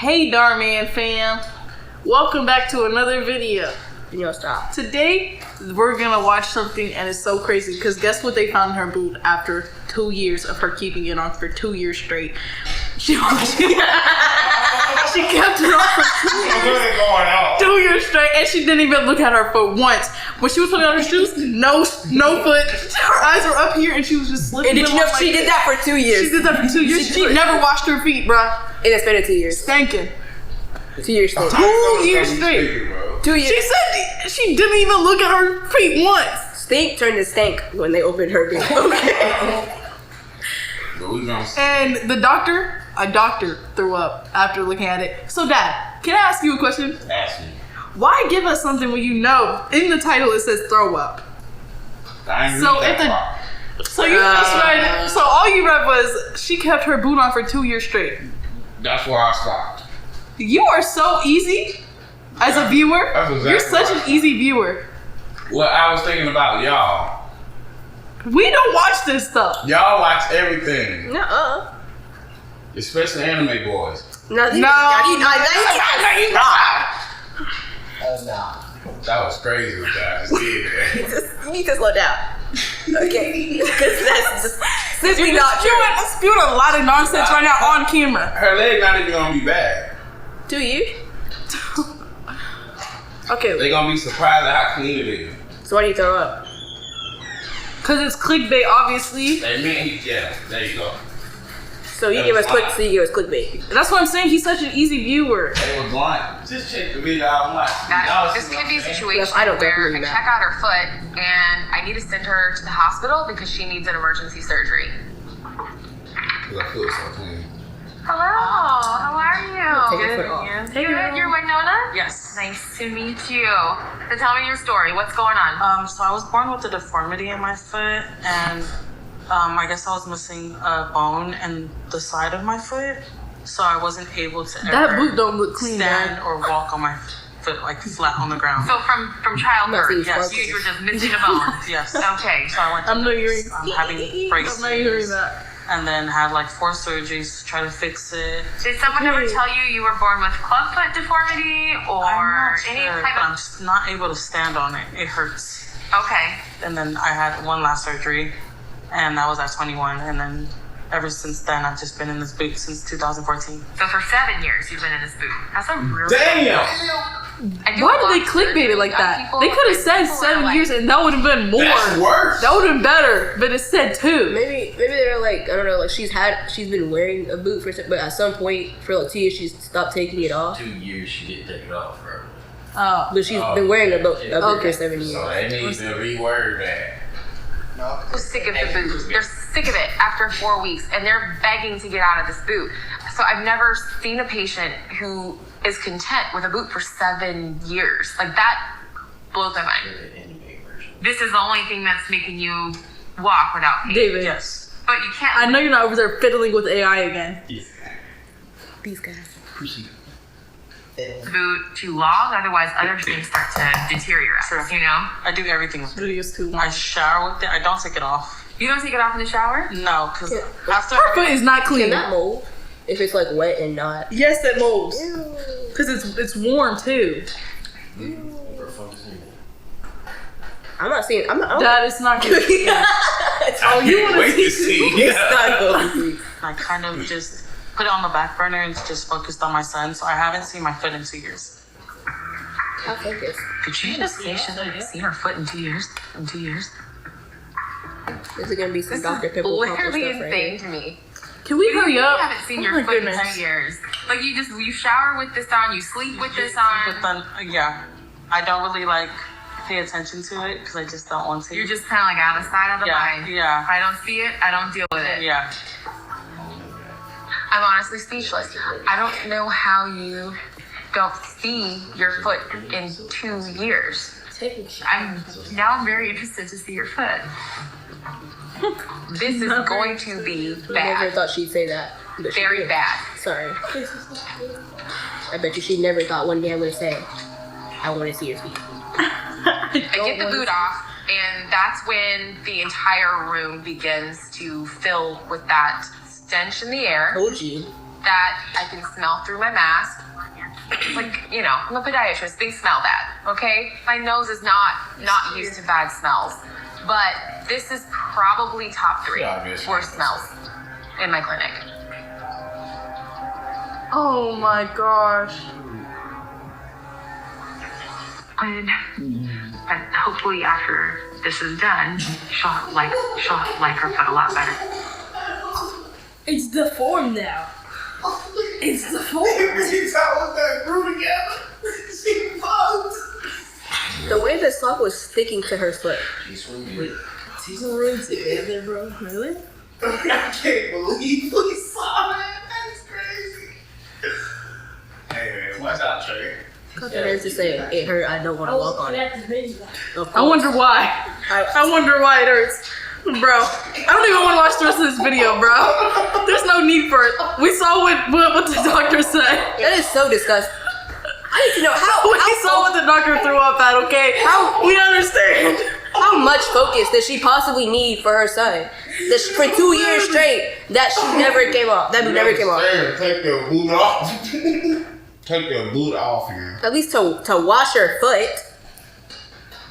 Hey Darman fam, welcome back to another video. Yo, stop. Today we're gonna watch something and it's so crazy because guess what they found in her boot after 2 years of her keeping it on for 2 years straight. She kept it on for 2 years straight and she didn't even look at her foot once. When she was putting on her shoes, no foot. Her eyes were up here and she was just slipping. And did you know she did that for 2 years? She did that for 2 years. She never washed her feet, bruh. And it's been 2 years. Stinking. 2 years straight. 2 years straight. 2 years. She said she didn't even look at her feet once. Stink turned to stank when they opened her boot. Okay. And a doctor threw up after looking at it. So Dad, can I ask you a question? Ask me. Why give us something when you know in the title it says throw up? So you just read. So all you read was she kept her boot on for 2 years straight. That's where I stopped. You are so easy as a viewer. You're such an easy viewer. Well, I was thinking about y'all. We don't watch this stuff. Y'all watch everything. Nuh-uh. Especially anime boys. No. That was crazy what guys did. You need to slow down. Okay. Because that's just simply not true. You're spewing a lot of nonsense right now on camera. Her leg not even gonna be bad. 2 years? Okay. They gonna be surprised at how clean it is. So why do you throw up? Cause it's clickbait, obviously. They mean, yeah, there you go. So you give us clickbait. That's what I'm saying. He's such an easy viewer. They was blind. Just check the video out. This could be a situation where I check out her foot and I need to send her to the hospital because she needs an emergency surgery. Cause I feel so clean. Hello, how are you? Take your foot off. Good. You're Winona? Yes. Nice to meet you. So tell me your story. What's going on? So I was born with a deformity in my foot, and I guess I was missing a bone in the side of my foot, so I wasn't able to That boot don't look clean, stand man. or walk on my foot like flat on the ground. So from childbirth, Yes. you were just missing a bone. Yes. Okay. So I went to I'm not hearing. having braces. I'm not hearing that. And then had like 4 surgeries to try to fix it. Did someone ever tell you were born with clubfoot deformity or I'm not any sure, type but I'm of? just not able to stand on it. It hurts. Okay. And then I had one last surgery, and that was at 21. And then ever since then, I've just been in this boot since 2014. So for 7 years, you've been in this boot. That's a really Damn! Why did they clickbait it like that? They could have said 7 years and that would have been more. That's worse. That would have been better, but it said 2. Maybe they're like, I don't know, like she's been wearing a boot but at some point for like 2 years she's stopped taking it off. 2 years she didn't take it off, bro. Oh. But she's been wearing a boot for 7 years. So they need to reword that. They're sick of the boot. They're sick of it after 4 weeks, and they're begging to get out of this boot. So I've never seen a patient who is content with a boot for 7 years. Like, that blows my mind. This is the only thing that's making you walk without pain. David. Yes. But you can't. I know you're not over there fiddling with AI again. These guys. Proceed. The boot too long, otherwise other things start to deteriorate. True. You know? I do everything with it. It is too long. I shower with it. I don't take it off. You don't take it off in the shower? No, because after Her foot is not Can clean. that mold? If it's like wet and not. Yes, it molds. Because it's warm too. I'm not seeing. That is not good. Oh, you want to see? It's not going. I kind of just put it on the back burner and just focused on my son, so I haven't seen my foot in 2 years. How focused? Did she just say she hasn't seen her foot in 2 years? In 2 years? This is gonna be some This Dr. is Pimple literally stuff right insane here. to me. Can we hurry up? You haven't seen Oh your my foot in goodness. 10 years. Like, you shower with this on, you sleep with this on. But then, yeah, I don't really like pay attention to it because I just don't want to. You're just kind of like out of sight, out of mind. Yeah. If I don't see it, I don't deal with it. Yeah. I'm honestly speechless. I don't know how you don't see your foot in 2 years. I'm very interested to see your foot. This is going to be I never bad. thought she'd say that. But she Very did. bad. Sorry. I bet you she never thought one day I'm gonna say, I want to see your feet. I get the boot off, and that's when the entire room begins to fill with that stench in the air. Told you. that I can smell through my mask. It's like, you know, I'm a podiatrist. Things smell bad, okay? My nose is not used to bad smells. But this is probably top 3 worst smells in my clinic. Oh my gosh. And hopefully after this is done, she'll like her foot a lot better. It's deformed now. It's deformed. that grew together. She fucked. The way the sock was sticking to her foot. She's swimming. Screwed together, bro. Really? I can't believe we saw that. That's crazy. Hey man, watch out, Trey. Cut the nerves to say it hurt. I don't want to walk on it. I wonder why. I wonder why it hurts. Bro, I don't even want to watch the rest of this video, bro. There's no need for it. We saw what the doctor said. That is so disgusting. I need to know how We saw what the doctor threw up at, okay? We understand. how much focus does she possibly need for her son? That for 2 years straight, that she never came off. That never came off. Take your boot off. Take your boot off here. At least to wash her foot.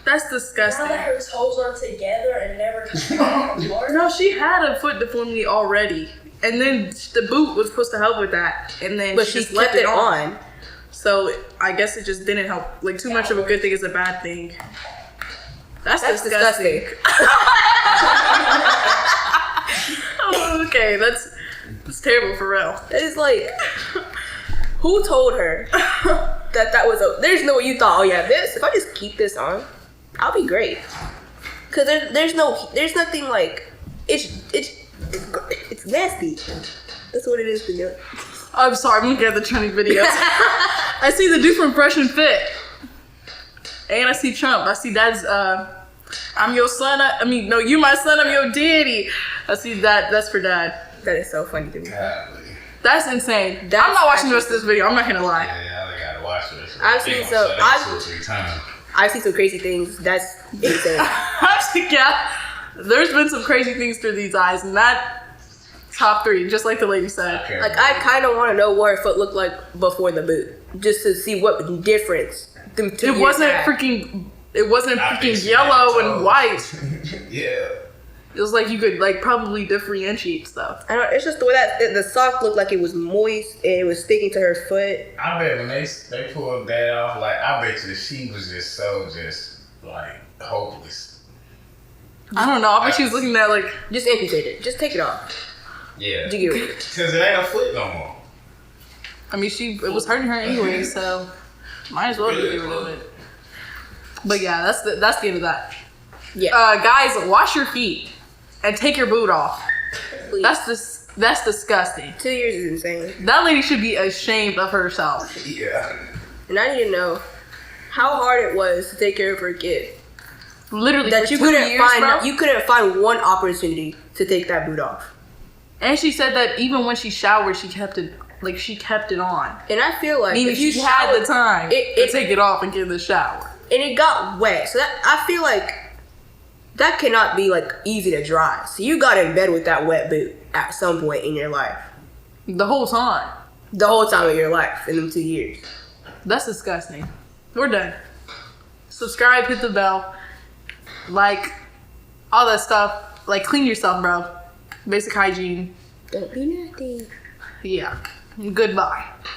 That's disgusting. Now that her toes are together and never come apart. No, she had a foot deformity already. And then the boot was supposed to help with that. And then But she she just left kept it on. So I guess it just didn't help. Like, too much of a good thing is a bad thing. That's disgusting. Oh, okay, that's terrible for real. That is like, who told her that was a? There's no way you thought, oh yeah, this. If I just keep this on, I'll be great. Cause there's nothing like it's nasty. That's what it is to do. I'm sorry, I'm looking at the trending videos. I see the dude from Fresh and Fit. And I see Trump. I see Dad's, I'm your son. No, you my son, I'm your daddy. I see that. That's for Dad. That is so funny to me. Golly. That's insane. I'm not watching the rest of this video. I'm not gonna lie. Yeah, I gotta watch this. I've seen I've seen some crazy things. That's insane. Yeah, there's been some crazy things through these eyes, and that top 3, just like the lady said. Like, I kind of want to know what her foot looked like before the boot, just to see what difference. It wasn't freaking yellow and white. Yeah. It was like you could like probably differentiate stuff. I don't. It's just the way that the sock looked like it was moist and it was sticking to her foot. I bet when they pulled that off, like, I bet you she was just like hopeless. I don't know. I bet she was looking at like Just amputate it. Just take it off. Yeah. Did you get rid of it? Because it ain't a foot no more. I mean, it was hurting her anyway, so might as well get rid of it. But yeah, that's the end of that. Yeah. Guys, wash your feet and take your boot off. Please. That's disgusting. 2 years is insane. That lady should be ashamed of herself. Yeah. And I need to know how hard it was to take care of her kid. Literally, That for you 2 couldn't years, find. bro. You couldn't find one opportunity to take that boot off. And she said that even when she showered, she kept it on. And I feel like Meaning if you she had showered, the time it- to take it off and get in the shower. and it got wet, so that I feel like that cannot be like easy to dry. So you got in bed with that wet boot at some point in your life. The whole time. The whole time of your life in them 2 years. That's disgusting. We're done. Subscribe, hit the bell, like, all that stuff. Like, clean yourself, bro. Basic hygiene. Don't do nothing. Yeah. Goodbye.